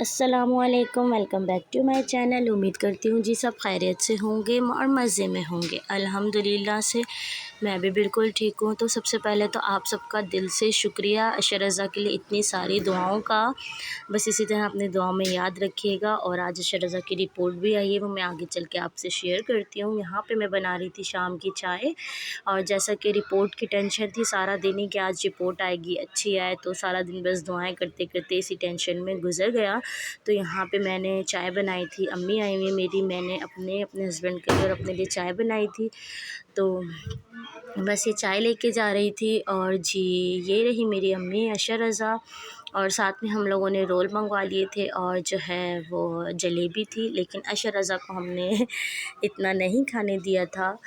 अस्सलामु अलैकुम, welcome back to my channel. उम्मीद करती हूँ जी सब खैरियत से होंगे और मज़े में होंगे। अल्हम्दुलिल्लाह से मैं भी बिल्कुल ठीक हूँ। तो सबसे पहले तो आप सबका दिल से शुक्रिया अशर रज़ा के लिए इतनी सारी दुआओं का। बस इसी तरह अपने दुआओं में याद रखिएगा। और आज अशर रज़ा की रिपोर्ट भी आई है, वो मैं आगे चल के आपसे शेयर करती हूँ। यहाँ पर मैं बना रही थी शाम की चाय, और जैसा कि रिपोर्ट की टेंशन थी सारा दिन ही कि आज रिपोर्ट आएगी, अच्छी आए, तो सारा दिन बस दुआएं करते करते इसी टेंशन में गुजर गया। तो यहाँ पे मैंने चाय बनाई थी, अम्मी आई हुई मेरी, मैंने अपने हस्बैंड के लिए और अपने लिए चाय बनाई थी। तो बस ये चाय लेके जा रही थी। और जी ये रही मेरी अम्मी अशर रज़ा, और साथ में हम लोगों ने रोल मंगवा लिए थे और जो है वो जलेबी थी। लेकिन अशर रज़ा को हमने इतना नहीं खाने दिया था,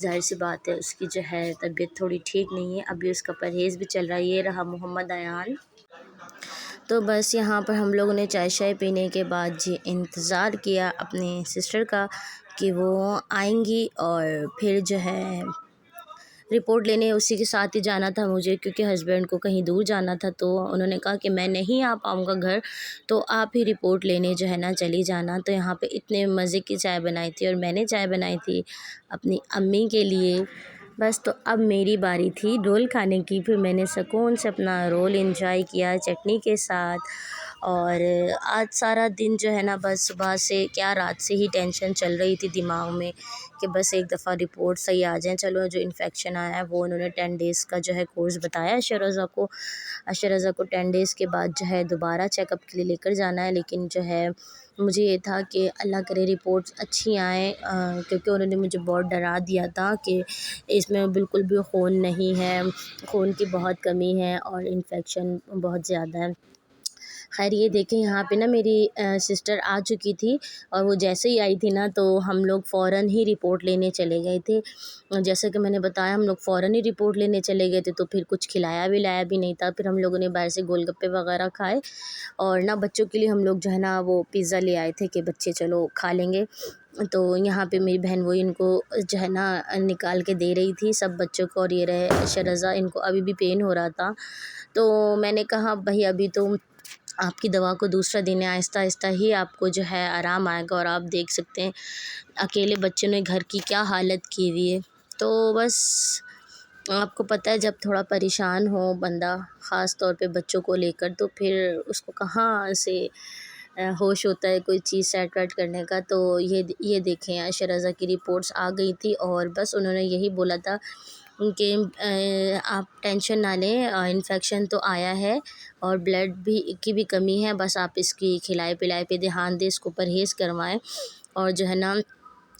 ज़ाहिर सी बात है उसकी जो है तबीयत थोड़ी ठीक नहीं है, अभी उसका परहेज़ भी चल रहा है। ये रहा मोहम्मद अयान। तो बस यहाँ पर हम लोगों ने चाय शाय पीने के बाद जी इंतज़ार किया अपनी सिस्टर का कि वो आएंगी, और फिर जो है रिपोर्ट लेने उसी के साथ ही जाना था मुझे, क्योंकि हस्बैंड को कहीं दूर जाना था। तो उन्होंने कहा कि मैं नहीं आ पाऊँगा घर, तो आप ही रिपोर्ट लेने जो है ना चली जाना। तो यहाँ पे इतने मज़े की चाय बनाई थी, और मैंने चाय बनाई थी अपनी अम्मी के लिए। बस तो अब मेरी बारी थी रोल खाने की। फिर मैंने सुकून से अपना रोल एंजॉय किया चटनी के साथ। और आज सारा दिन जो है ना बस सुबह से क्या रात से ही टेंशन चल रही थी दिमाग में कि बस एक दफ़ा रिपोर्ट सही आ जाए। चलो जो इन्फेक्शन आया है वो उन्होंने 10 डेज़ का जो है कोर्स बताया अशर रज़ा को। अशर रज़ा को 10 डेज़ के बाद जो है दोबारा चेकअप के लिए लेकर जाना है। लेकिन जो है मुझे ये था कि अल्लाह करे रिपोर्ट्स अच्छी आएँ, क्योंकि उन्होंने मुझे बहुत डरा दिया था कि इसमें बिल्कुल भी खून नहीं है, खून की बहुत कमी है और इन्फेक्शन बहुत ज़्यादा है। खैर ये देखें यहाँ पे ना मेरी सिस्टर आ चुकी थी, और वो जैसे ही आई थी ना तो हम लोग फ़ौरन ही रिपोर्ट लेने चले गए थे। जैसे कि मैंने बताया हम लोग फ़ौरन ही रिपोर्ट लेने चले गए थे, तो फिर कुछ खिलाया भी लाया भी नहीं था। फिर हम लोगों ने बाहर से गोलगप्पे वगैरह खाए, और ना बच्चों के लिए हम लोग जो है ना वो पिज़्ज़ा ले आए थे कि बच्चे चलो खा लेंगे। तो यहाँ पे मेरी बहन वही इनको जो है ना निकाल के दे रही थी सब बच्चों को। और ये रहे अशर रज़ा, इनको अभी भी पेन हो रहा था। तो मैंने कहा भाई अभी तो आपकी दवा को दूसरा दिन है, आहिस्ता आहिस्ता ही आपको जो है आराम आएगा। और आप देख सकते हैं अकेले बच्चों ने घर की क्या हालत की हुई है। तो बस आपको पता है जब थोड़ा परेशान हो बंदा, ख़ास तौर पे बच्चों को लेकर, तो फिर उसको कहाँ से होश होता है कोई चीज़ सेट वेट करने का। तो ये देखें अशर रज़ा की रिपोर्ट्स आ गई थी, और बस उन्होंने यही बोला था कि आप टेंशन ना लें, इन्फेक्शन तो आया है और ब्लड भी की भी कमी है, बस आप इसकी खिलाए पिलाए पे ध्यान दें, इसको परहेज़ करवाएं। और जो है ना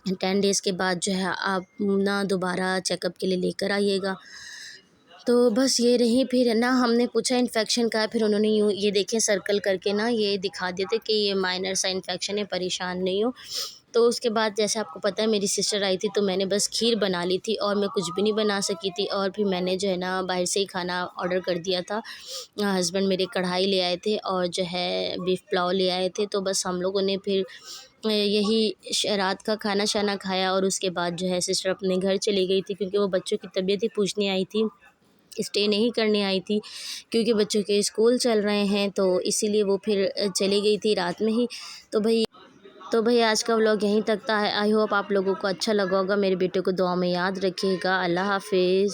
10 डेज़ के बाद जो है आप ना दोबारा चेकअप के लिए लेकर आइएगा। तो बस ये रही। फिर ना हमने पूछा इन्फेक्शन का है, फिर उन्होंने यूँ ये देखें सर्कल करके ना ये दिखा देते कि ये माइनर सा इन्फेक्शन है, परेशान नहीं हो। तो उसके बाद जैसे आपको पता है मेरी सिस्टर आई थी, तो मैंने बस खीर बना ली थी और मैं कुछ भी नहीं बना सकी थी। और फिर मैंने जो है ना बाहर से ही खाना ऑर्डर कर दिया था। हस्बैंड मेरे कढ़ाई ले आए थे और जो है बीफ पुलाव ले आए थे। तो बस हम लोगों ने फिर यही रात का खाना शाना खाया, और उसके बाद जो है सिस्टर अपने घर चली गई थी, क्योंकि वो बच्चों की तबीयत ही पूछने आई थी, स्टे नहीं करने आई थी, क्योंकि बच्चों के स्कूल चल रहे हैं। तो इसीलिए वो फिर चली गई थी रात में ही। तो भाई आज का व्लॉग यहीं तक था। आई होप आप लोगों को अच्छा लगा होगा। मेरे बेटे को दुआ में याद रखिएगा। अल्लाह हाफिज़।